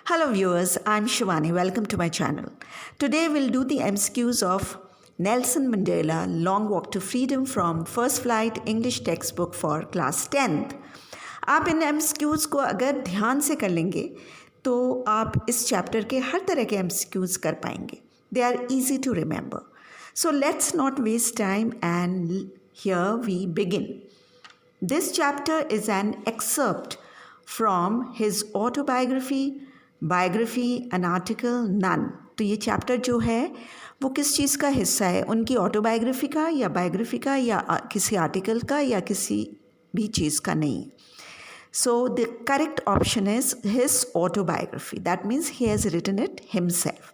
Hello viewers, I'm Shivani. Welcome to my channel. Today we'll do the MCQs of Nelson Mandela Long Walk to Freedom from First Flight English Textbook for Class 10th. आप इन MCQs को अगर ध्यान से कर लेंगे तो आप इस चैप्टर के हर तरह के MCQs कर पाएंगे. They are easy to remember. So let's not waste time and here we begin. This chapter is an excerpt from his autobiography, biography, an article, none. तो ये चैप्टर जो है वो किस चीज़ का हिस्सा है, उनकी ऑटोबायोग्राफी का या बायोग्राफी का या किसी आर्टिकल का या किसी भी चीज़ का नहीं. So the correct option is his autobiography. That means he has written it himself.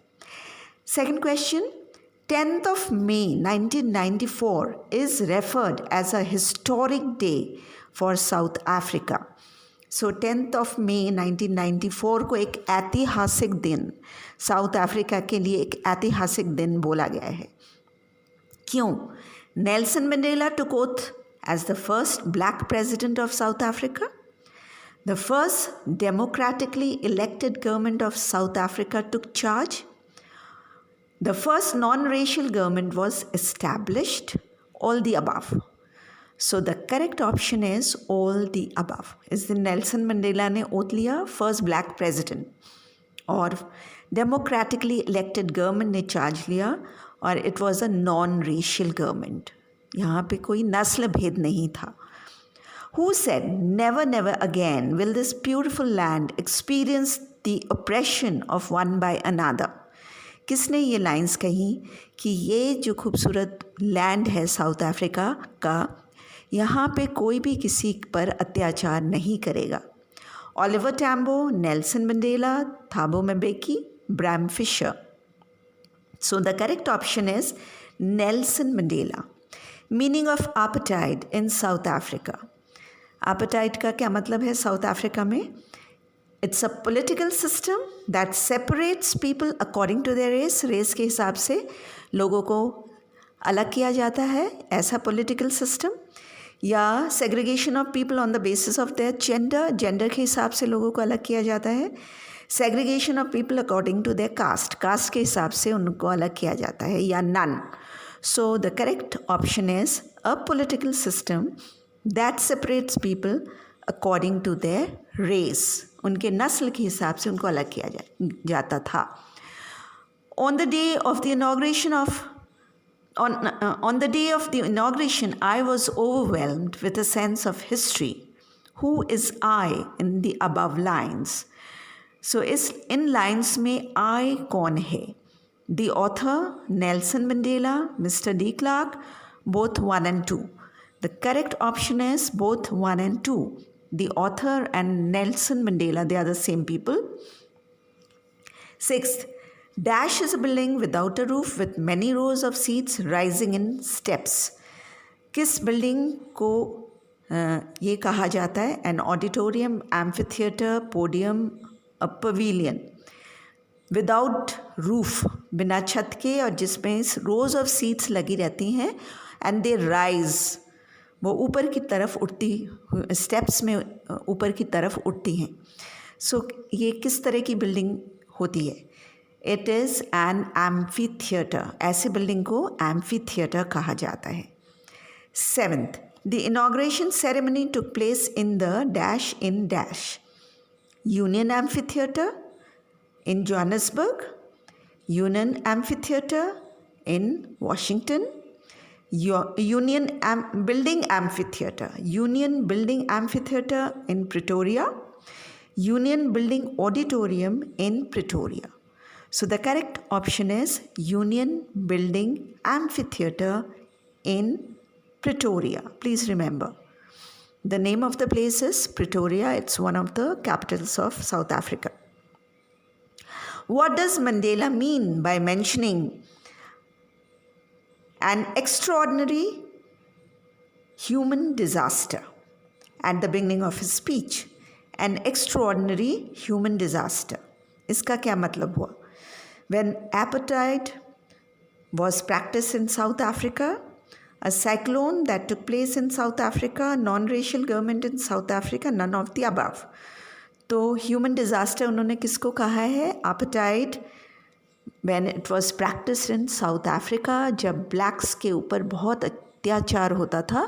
Second question, 10th of May 1994 is referred as a historic day for South Africa. So 10th of May 1994 को एक ऐतिहासिक दिन, south Africa के लिए एक ऐतिहासिक दिन बोला गया है. क्यों? Nelson Mandela took oath as the first black president of South Africa. The first democratically elected government of South Africa took charge. The first non-racial government was established. All the above. So the correct option is all the above. इस दिन Nelson Mandela ने oath लिया, first black president, और democratically elected government ने charge लिया और it was a non racial government. यहाँ पे कोई नस्ल भेद नहीं था. Who said never never again will this beautiful land experience the oppression of one by another? किसने ये लाइंस कही कि ये जो खूबसूरत लैंड है साउथ अफ्रीका का, यहाँ पे कोई भी किसी पर अत्याचार नहीं करेगा? Oliver Tambo, Nelson Mandela, Thabo Mbeki, Bram Fischer. So the correct option is Nelson Mandela. Meaning of apartheid in South Africa. apartheid का क्या मतलब है साउथ अफ्रीका में? It's a political system that separates people according to their race. Race के हिसाब से लोगों को अलग किया जाता है, ऐसा पॉलिटिकल सिस्टम. या segregation of people on the basis of their gender, gender के हिसाब से लोगों को अलग किया जाता है. Segregation of people according to their caste, caste के हिसाब से उनको अलग किया जाता है, या none. So the correct option is a political system that separates people according to their race. उनके नस्ल के हिसाब से उनको अलग किया जाता था. On the day of the inauguration of On the day of the inauguration, I was overwhelmed with a sense of history. Who is I in the above lines? So, in lines में I कौन है? The author, Nelson Mandela, Mr. D. Clark, both 1 and 2. The correct option is both 1 and 2. The author and Nelson Mandela, they are the same people. Sixth, Dash is a building without a roof with many rows of seats rising in steps. किस building को ये कहा जाता है? An auditorium, amphitheater, podium, a pavilion. Without roof, बिना छत के, और जिसमें rows of seats लगी रहती हैं and they rise. वो ऊपर की तरफ उठती, स्टेप्स में ऊपर की तरफ उठती हैं. सो ये किस तरह की बिल्डिंग होती है? It is an amphitheatre. ऐसे बिल्डिंग को एम्फीथिएटर कहा जाता है. Seventh, the inauguration ceremony took place in the dash in dash. Union amphitheatre in Johannesburg, union amphitheatre in Washington, union building amphitheatre, union building amphitheatre in Pretoria, union building auditorium in Pretoria. So the correct option is Union Building Amphitheatre in Pretoria. Please remember, the name of the place is Pretoria. It's one of the capitals of South Africa. What does Mandela mean by mentioning an extraordinary human disaster at the beginning of his speech? An extraordinary human disaster. इसका क्या मतलब हुआ? When apartheid was practiced in South Africa, a cyclone that took place in South Africa, non-racial government in South Africa, none of the above. तो human disaster उन्होंने किसको कहा है? apartheid when it was practiced in south Africa, जब blacks के ऊपर बहुत अत्याचार होता था,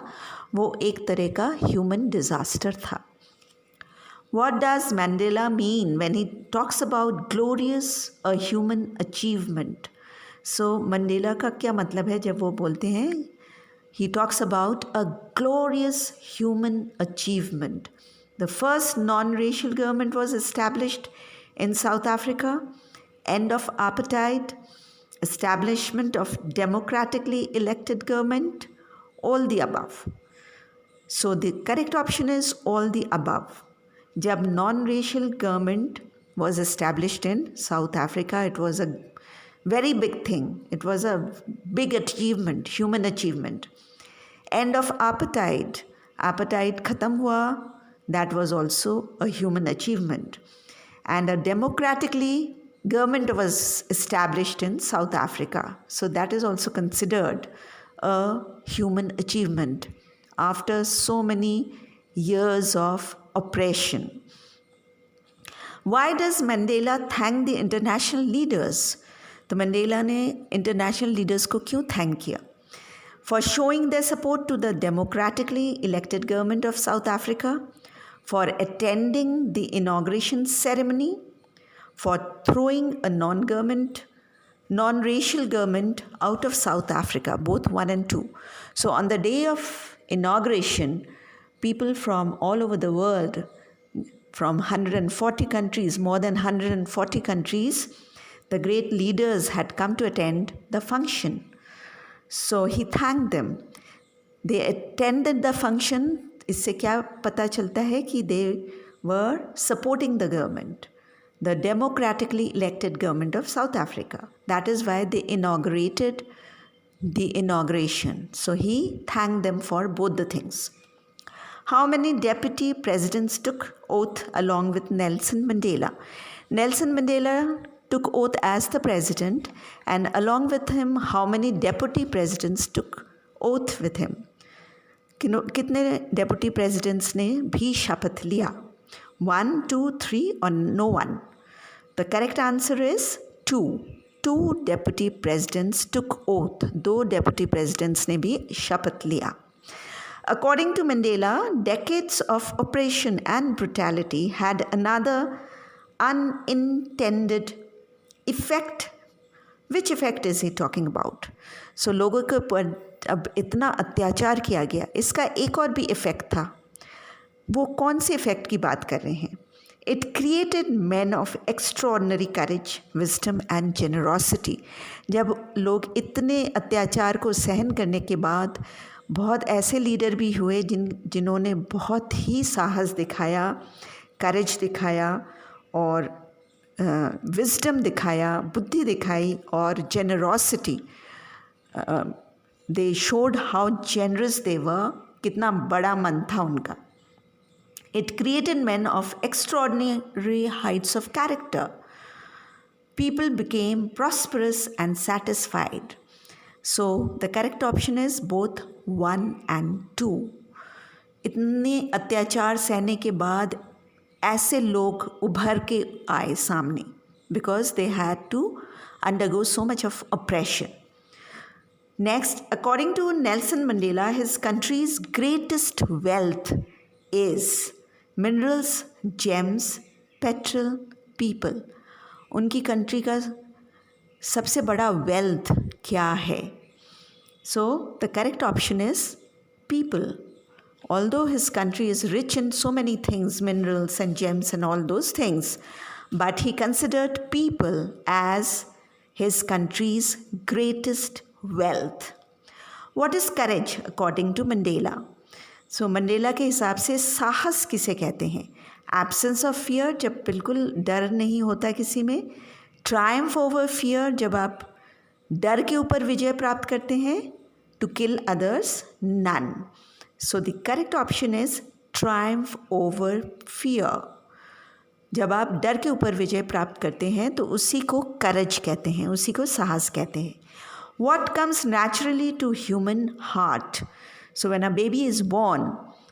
वो एक तरह का ह्यूमन डिज़ास्टर था. What does Mandela mean when he talks about glorious a human achievement? So Mandela का क्या मतलब है जब वो बोलते हैं he talks about a glorious human achievement? The first non-racial government was established in South Africa, end of apartheid, establishment of democratically elected government, all the above. So the correct option is all the above. जब non-racial government was established in South Africa, it was a very big thing. It was a big achievement, human achievement. End of apartheid, apartheid खत्म हुआ, that was also a human achievement. And a democratically government was established in South Africa. So that is also considered a human achievement after so many years of oppression. Why does Mandela thank the international leaders? तो Mandela ने international leaders को क्यों thank किया? For showing their support to the democratically elected government of South Africa, for attending the inauguration ceremony, for throwing a non-racial government out of South Africa, both 1 and 2. So on the day of inauguration, people from all over the world, from 140 countries, more than 140 countries, the great leaders had come to attend the function. So he thanked them. They attended the function. इससे क्या पता चलता है कि they were supporting the government, the democratically elected government of South Africa. That is why they inaugurated the inauguration. So he thanked them for both the things. How many deputy presidents took oath along with Nelson Mandela? Nelson Mandela took oath as the president, and along with him, how many deputy presidents took oath with him? कितने deputy presidents ने भी शपथ लिया? 1, 2, 3 or no one? The correct answer is 2. 2 deputy presidents took oath. 2 deputy presidents ने भी शपथ लिया. According to Mandela, decades of oppression and brutality had another unintended effect. Which effect is he talking about? So लोगों के ऊपर अब इतना अत्याचार किया गया, इसका एक और भी इफ़ेक्ट था. वो कौन से इफ़ेक्ट की बात कर रहे हैं? It created men of extraordinary courage, wisdom and generosity. जब लोग इतने अत्याचार को सहन करने के बाद बहुत ऐसे लीडर भी हुए जिन्होंने बहुत ही साहस दिखाया, करेज दिखाया और विजडम दिखाया, बुद्धि दिखाई और generosity. They showed how generous they were, कितना बड़ा मन था उनका. It created man of extraordinary heights of character. People became prosperous and satisfied. So the correct option is both 1 and 2. इतने अत्याचार सहने के बाद ऐसे लोग उभर के आए सामने because they had to undergo so much of oppression. Next, according to Nelson Mandela, his country's greatest wealth is minerals, gems, petrol, people. उनकी कंट्री का सबसे बड़ा वेल्थ क्या है? So the correct option is people. Although his country is rich in so many things, minerals and gems and all those things, but he considered people as his country's greatest wealth. What is courage according to Mandela? So Mandela के हिसाब से साहस किसे कहते हैं? Absence of fear, जब बिल्कुल डर नहीं होता किसी में. Triumph over fear, जब आप डर के ऊपर विजय प्राप्त करते हैं. To kill others, none. So the correct option is triumph over fear. जब आप डर के ऊपर विजय प्राप्त करते हैं तो उसी को courage कहते हैं, उसी को साहस कहते हैं. What comes naturally to human heart? So when a baby is born,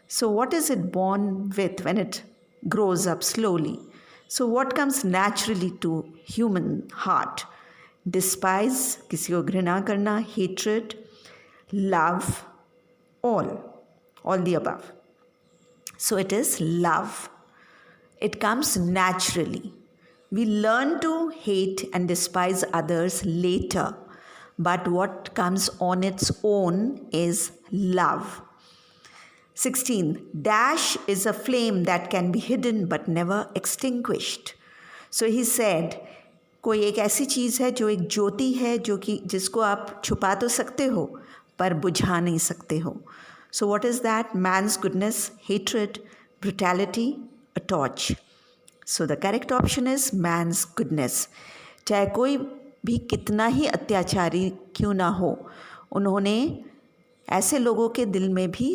so what is it born with when it grows up slowly. So what comes naturally to human heart? Despise, किसी को घृणा करना, hatred, love, all the above. So it is love. It comes naturally. We learn to hate and despise others later, but what comes on its own is love. 16. Dash is a flame that can be hidden but never extinguished. So he said, कोई एक ऐसी चीज़ है जो एक ज्योति है जो कि जिसको आप छुपा तो सकते हो पर बुझा नहीं सकते हो. So what is that? Man's goodness, hatred, brutality, a torch. So the correct option is man's goodness. चाहे कोई भी कितना ही अत्याचारी क्यों ना हो, उन्होंने ऐसे लोगों के दिल में भी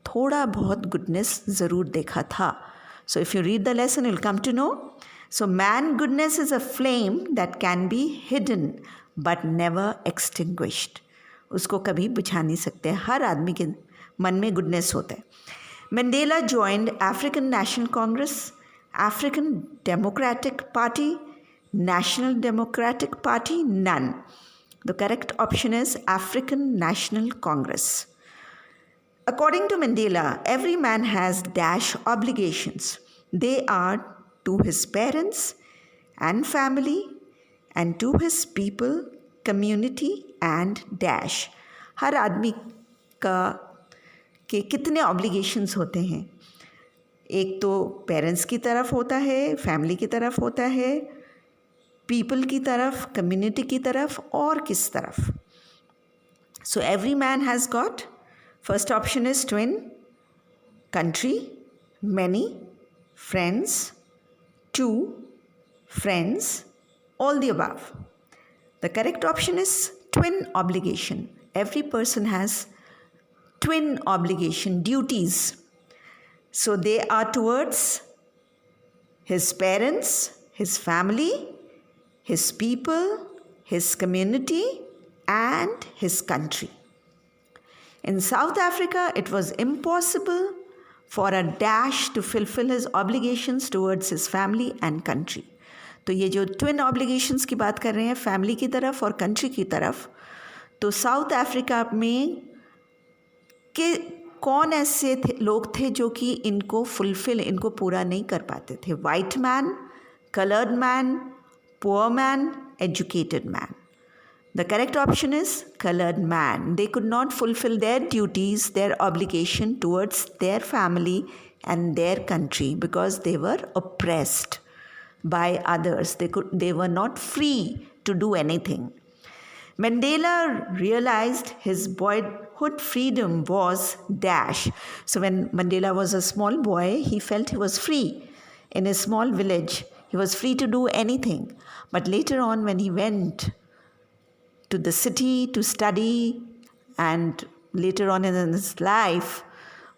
थोड़ा बहुत गुडनेस ज़रूर देखा था. So if you read the lesson, you'll come to know. So man goodness is a flame that can be hidden but never extinguished. उसको कभी बुझा नहीं सकते. हर आदमी के मन में गुडनेस होता है. Mandela joined African National Congress, African Democratic Party, National Democratic Party, none. The correct option is African National Congress. According to Mandela, every man has dash obligations. They are to his parents and family and to his people, community and dash. हर आदमी का के कितने obligations होते हैं. एक तो parents की तरफ होता है, फैमिली की तरफ होता है, पीपल की तरफ, कम्युनिटी की तरफ और किस तरफ. So every man has got. First option is twin, country, many, friends, two, friends, all the above. The correct option is twin obligation. Every person has twin obligation, duties. So they are towards his parents, his family, his people, his community and his country. In South Africa, it was impossible for a dash to fulfill his obligations towards his family and country. तो ये जो twin obligations की बात कर रहे हैं family की तरफ और कंट्री की तरफ, तो साउथ अफ्रीका में कि कौन ऐसे लोग थे जो कि इनको फुलफिल, इनको पूरा नहीं कर पाते थे. White man, coloured man, poor man, educated man. The correct option is coloured man. They could not fulfil their duties, their obligation towards their family and their country because they were oppressed by others. they were not free to do anything. Mandela realized his boyhood freedom was dash. So when Mandela was a small boy, he felt he was free. In a small village, he was free to do anything. But later on, when he went to the city to study and later on in his life,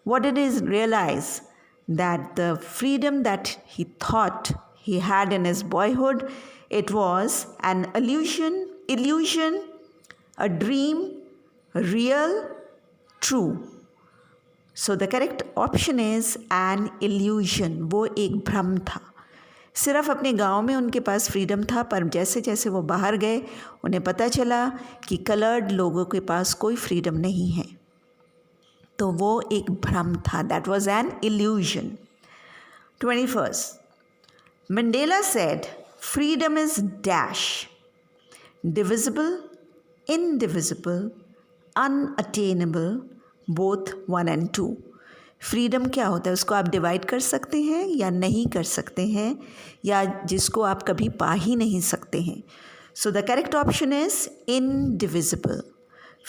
what did he realize? That the freedom that he thought he had in his boyhood, it was an illusion, a dream, real, true. So the correct option is an illusion. वो एक भ्रम था. सिर्फ अपने गांव में उनके पास freedom था, पर जैसे जैसे वो बाहर गए उन्हें पता चला कि कलर्ड लोगों के पास कोई फ्रीडम नहीं है. तो वो एक भ्रम था. That was an illusion. 21st. Mandela said, freedom is dash. Divisible, indivisible, unattainable, both 1 and 2. Freedom क्या होता है? उसको आप डिवाइड कर सकते हैं या नहीं कर सकते हैं, या जिसको आप कभी पा ही नहीं सकते हैं. सो the correct option is indivisible.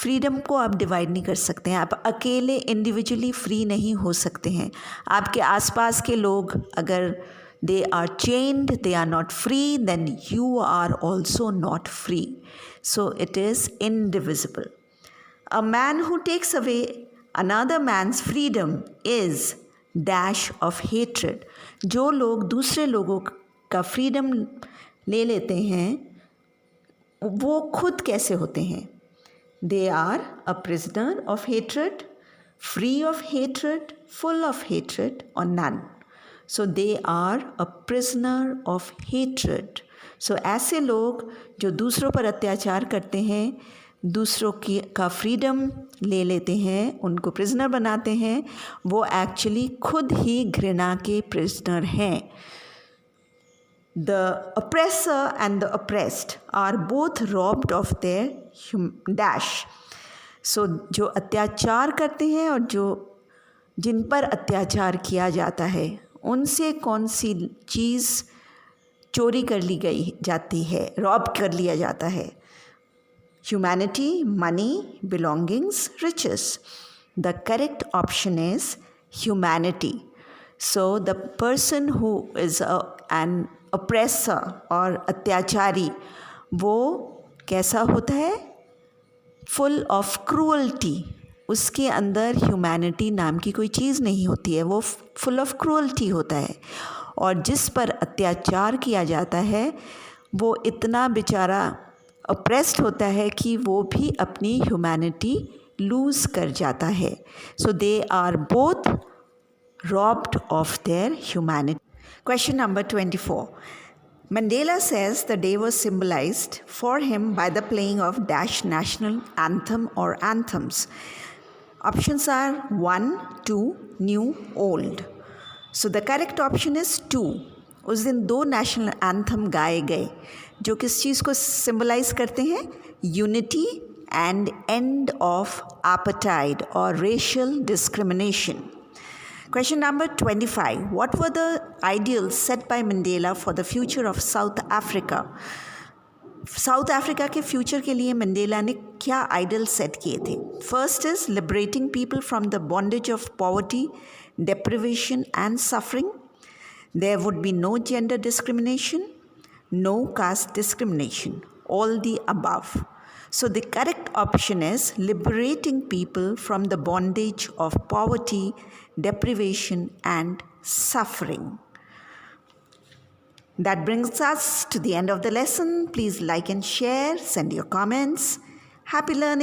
Freedom को आप डिवाइड नहीं कर सकते हैं. आप अकेले इंडिविजुअली फ्री नहीं हो सकते हैं. आपके आसपास के लोग अगर they are chained, they are not free, then you are also not free. So it is indivisible. A man who takes away another man's freedom is dash of hatred. जो लोग दूसरे लोगों का फ्रीडम ले लेते हैं वो खुद कैसे होते हैं? They are a prisoner of hatred, free of hatred, full of hatred or none. So they are a prisoner of hatred. So ऐसे लोग जो दूसरों पर अत्याचार करते हैं, दूसरों की का फ्रीडम ले लेते हैं, उनको प्रिजनर बनाते हैं, वो एक्चुअली खुद ही घृणा के प्रिजनर हैं. The oppressor and the oppressed are both robbed of their dash. So जो अत्याचार करते हैं और जो जिन पर अत्याचार किया जाता है, उनसे कौन सी चीज़ चोरी कर ली गई जाती है, रॉब कर लिया जाता है? Humanity, money, belongings, riches. The correct option is humanity. So the person who is an oppressor और अत्याचारी, वो कैसा होता है? Full of cruelty. उसके अंदर ह्यूमैनिटी नाम की कोई चीज़ नहीं होती है, वो फुल ऑफ क्रूअल्टी होता है. और जिस पर अत्याचार किया जाता है वो इतना बेचारा अप्रेस्ड होता है कि वो भी अपनी ह्यूमैनिटी लूज़ कर जाता है. So they are both robbed of their humanity. Question number 24. Mandela says the day was symbolized for him by the playing of dash national anthem or anthems. Options are 1, 2, new, old. So the correct option is 2. उस दिन 2 national anthem गाए गए जो किस चीज़ को symbolize करते हैं? Unity and end of apartheid or racial discrimination. Question number 25. What were the ideals set by Mandela for the future of South Africa? South Africa के फ्यूचर के लिए मंडेला ने क्या आइडल सेट किए थे? First is liberating people from the bondage of poverty, deprivation and suffering. There would be no gender discrimination, no caste discrimination, all the above. So the correct option is liberating people from the bondage of poverty, deprivation and suffering. That brings us to the end of the lesson. Please like and share, send your comments. Happy learning.